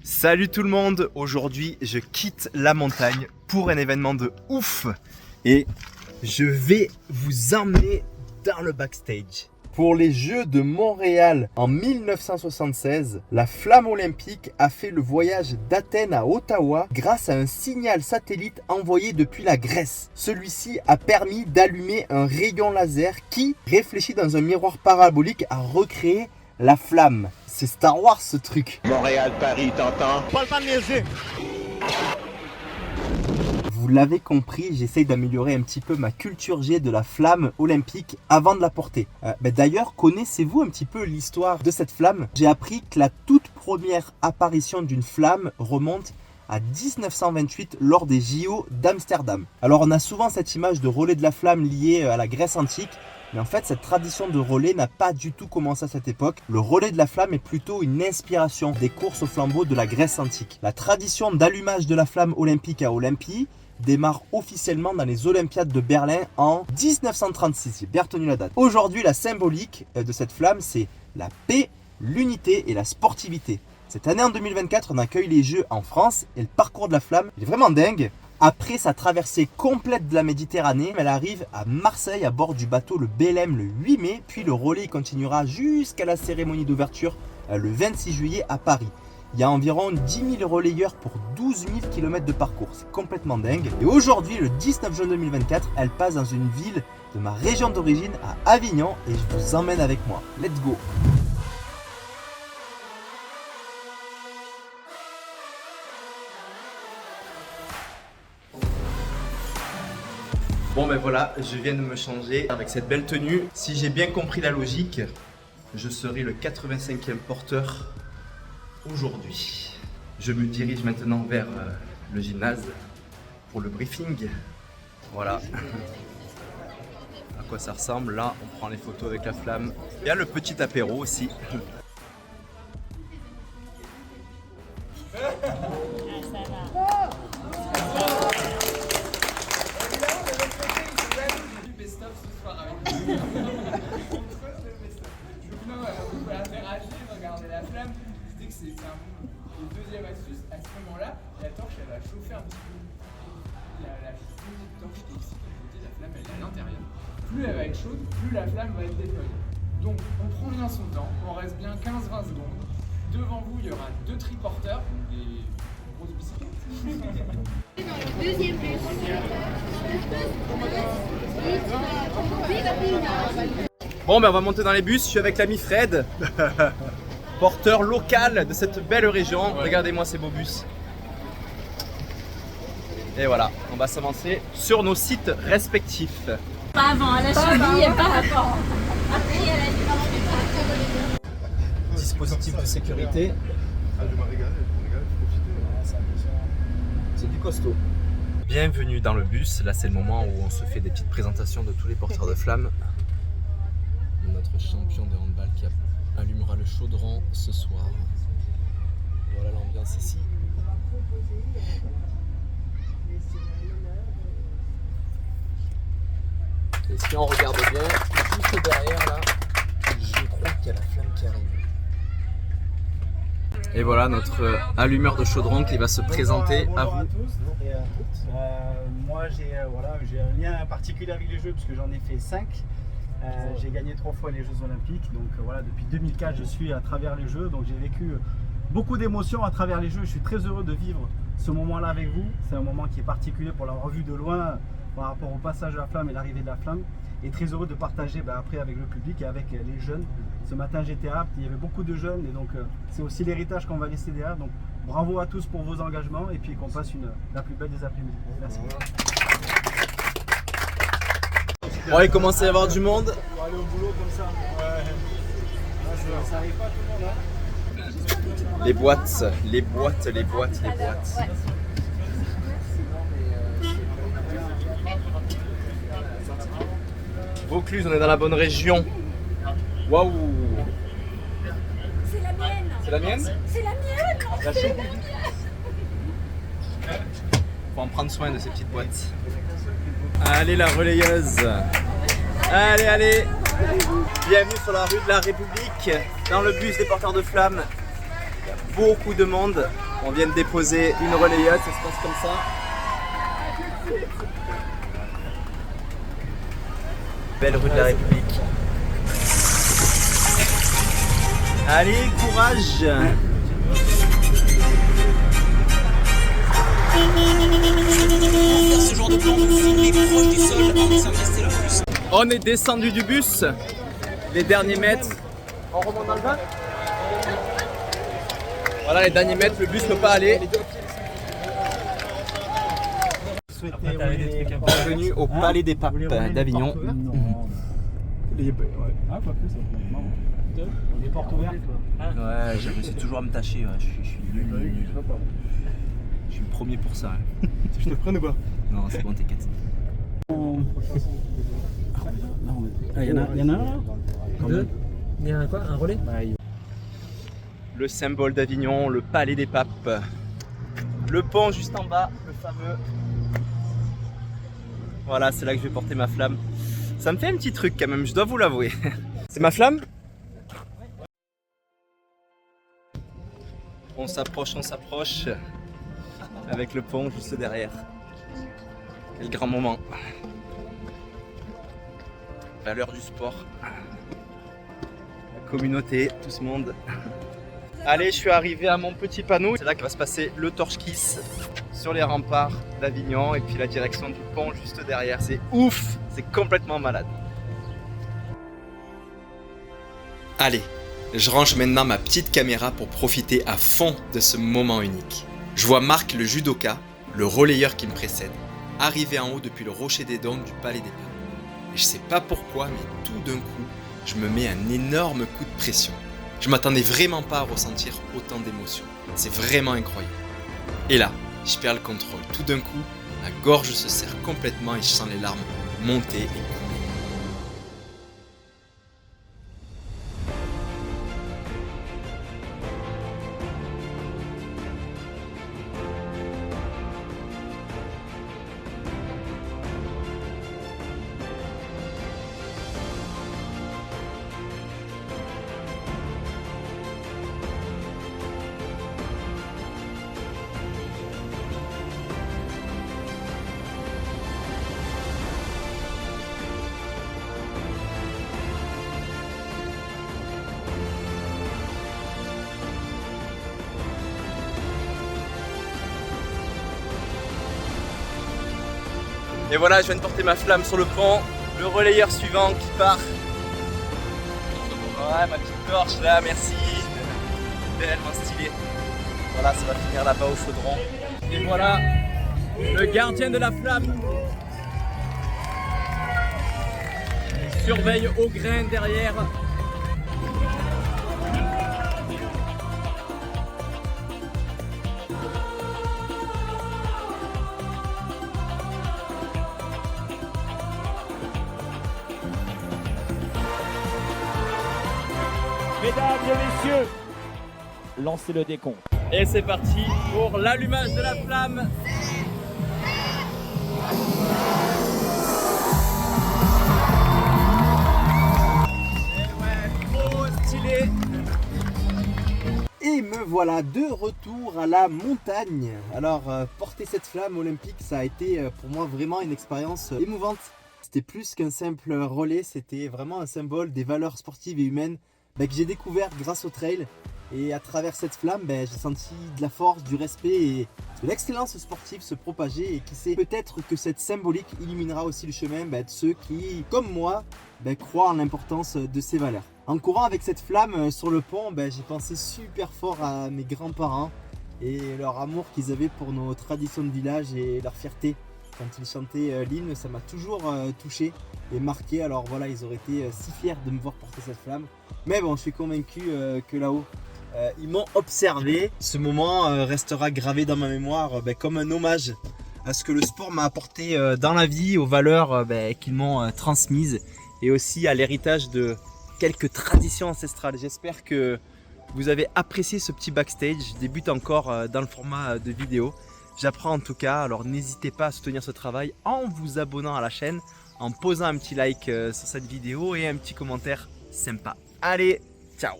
Salut tout le monde, aujourd'hui je quitte la montagne pour un événement de ouf et je vais vous emmener dans le backstage. Pour les Jeux de Montréal en 1976, la flamme olympique a fait le voyage d'Athènes à Ottawa grâce à un signal satellite envoyé depuis la Grèce. Celui-ci a permis d'allumer un rayon laser qui, réfléchi dans un miroir parabolique, a recréé la flamme. C'est Star Wars ce truc. Montréal, Paris, t'entends? Pas le temps de niaiser. Vous l'avez compris, j'essaye d'améliorer un petit peu ma culture G de la flamme olympique avant de la porter. D'ailleurs, connaissez-vous un petit peu l'histoire de cette flamme? J'ai appris que la toute première apparition d'une flamme remonte à 1928 lors des JO d'Amsterdam. Alors on a souvent cette image de relais de la flamme liée à la Grèce antique. Mais en fait, cette tradition de relais n'a pas du tout commencé à cette époque. Le relais de la flamme est plutôt une inspiration des courses au flambeau de la Grèce antique. La tradition d'allumage de la flamme olympique à Olympie démarre officiellement dans les Olympiades de Berlin en 1936. J'ai bien retenu la date. Aujourd'hui, la symbolique de cette flamme, c'est la paix, l'unité et la sportivité. Cette année, en 2024, on accueille les Jeux en France et le parcours de la flamme, il est vraiment dingue. Après sa traversée complète de la Méditerranée, elle arrive à Marseille à bord du bateau le Belém le 8 mai, puis le relais continuera jusqu'à la cérémonie d'ouverture le 26 juillet à Paris. Il y a environ 10 000 relayeurs pour 12 000 km de parcours, c'est complètement dingue. Et aujourd'hui, le 19 juin 2024, elle passe dans une ville de ma région d'origine, à Avignon, et je vous emmène avec moi. Let's go! Bon ben voilà, je viens de me changer avec cette belle tenue. Si j'ai bien compris la logique, je serai le 85e porteur aujourd'hui. Je me dirige maintenant vers le gymnase pour le briefing. Voilà à quoi ça ressemble. Là, on prend les photos avec la flamme. Il y a le petit apéro aussi. C'est une deuxième astuce, à ce moment-là, la torche elle va chauffer un petit peu. La torche qui est ici, la flamme elle est à l'intérieur. Plus elle va être chaude, plus la flamme va être déployée. Donc on prend bien son temps, on reste bien 15-20 secondes. Devant vous, il y aura deux triporteurs, donc des grosses bicyclettes. Dans le deuxième bus. Bon ben on va monter dans les bus, je suis avec l'ami Fred. Porteur local de cette belle région. Regardez-moi ces beaux bus. Et voilà, on va s'avancer sur nos sites respectifs. Pas avant, à la cheville et pas avant. Après, elle a dit Dispositif de sécurité. C'est du costaud. Bienvenue dans le bus. Là, c'est le moment où on se fait des petites présentations de tous les porteurs de flammes. Notre champion de handball qui allumera le chaudron ce soir. Voilà l'ambiance ici. Et si on regarde bien, juste derrière là, je crois qu'il y a la flamme qui arrive. Et voilà notre allumeur de chaudron qui va se présenter à vous. Moi j'ai un lien particulier avec les Jeux parce que j'en ai fait 5. J'ai gagné 3 fois les Jeux Olympiques, donc voilà, depuis 2004 je suis à travers les Jeux, donc j'ai vécu beaucoup d'émotions à travers les Jeux. Je suis très heureux de vivre ce moment-là avec vous. C'est un moment qui est particulier pour l'avoir vu de loin par rapport au passage de la flamme et l'arrivée de la flamme, et très heureux de partager après avec le public et avec les jeunes. Ce matin j'étais apte, il y avait beaucoup de jeunes, et donc c'est aussi l'héritage qu'on va laisser derrière. Donc bravo à tous pour vos engagements, et puis qu'on passe la plus belle des après-midi. Merci. Bon, il commence à y avoir du monde. Pour aller au boulot comme ça. Ouais. Ça arrive pas tout le monde, hein. Les boîtes. Vaucluse, on est dans la bonne région. Waouh! c'est la mienne. C'est la mienne? C'est la mienne. Lâchez. Faut en prendre soin de ces petites boîtes. Allez la relayeuse. Allez. Bienvenue sur la rue de la République, dans le bus des porteurs de flammes. Il y a beaucoup de monde. On vient de déposer une relayette, ça se passe comme ça. Belle rue de la République. Allez, courage! On est descendu du bus, les derniers mètres. On remonte dans le bain. Voilà les derniers mètres, le bus ne peut pas aller. Bienvenue au Palais des Papes d'Avignon. Les portes ouvertes. Ouais, je me suis toujours à me tâcher, je suis nul. Je suis le premier pour ça. Je te prenne ou quoi? Non, c'est bon, t'inquiète. Il y en a un là? Deux. Il y a un quoi? Un relais? Le symbole d'Avignon, le Palais des Papes. Le pont juste en bas, le fameux. Voilà, c'est là que je vais porter ma flamme. Ça me fait un petit truc quand même, je dois vous l'avouer. C'est ma flamme? On s'approche, avec le pont juste derrière. Quel grand moment. À l'heure du sport. La communauté, tout ce monde. Allez, je suis arrivé à mon petit panneau. C'est là que va se passer le torche-kiss sur les remparts d'Avignon et puis la direction du pont juste derrière. C'est ouf, c'est complètement malade. Allez, je range maintenant ma petite caméra pour profiter à fond de ce moment unique. Je vois Marc le judoka, le relayeur qui me précède, arriver en haut depuis le rocher des Dombes du Palais des Papes. Et je sais pas pourquoi, mais tout d'un coup, je me mets un énorme coup de pression. Je m'attendais vraiment pas à ressentir autant d'émotions. C'est vraiment incroyable. Et là, je perds le contrôle. Tout d'un coup, ma gorge se serre complètement et je sens les larmes monter et couler. Et voilà, je viens de porter ma flamme sur le pont. Le relayeur suivant qui part. Ouais, ma petite torche là, merci. Tellement stylé. Voilà, ça va finir là-bas au chaudron. Et voilà, le gardien de la flamme. Il surveille au grain derrière. Mesdames et messieurs, lancez le décompte. Et c'est parti pour l'allumage de la flamme. Et ouais, trop stylé. Et me voilà de retour à la montagne. Alors, porter cette flamme olympique, ça a été pour moi vraiment une expérience émouvante. C'était plus qu'un simple relais, c'était vraiment un symbole des valeurs sportives et humaines que j'ai découvert grâce au trail. Et à travers cette flamme, j'ai senti de la force, du respect et de l'excellence sportive se propager. Et qui sait, peut-être que cette symbolique illuminera aussi le chemin de ceux qui, comme moi, croient en l'importance de ces valeurs. En courant avec cette flamme sur le pont, j'ai pensé super fort à mes grands-parents et leur amour qu'ils avaient pour nos traditions de village et leur fierté. Quand ils chantaient l'hymne, ça m'a toujours touché et marqué. Alors voilà, ils auraient été si fiers de me voir porter cette flamme. Mais bon, je suis convaincu que là-haut, ils m'ont observé. Ce moment restera gravé dans ma mémoire comme un hommage à ce que le sport m'a apporté dans la vie, aux valeurs qu'ils m'ont transmises et aussi à l'héritage de quelques traditions ancestrales. J'espère que vous avez apprécié ce petit backstage. Je débute encore dans le format de vidéo. J'apprends en tout cas, alors n'hésitez pas à soutenir ce travail en vous abonnant à la chaîne, en posant un petit like sur cette vidéo et un petit commentaire sympa. Allez, ciao!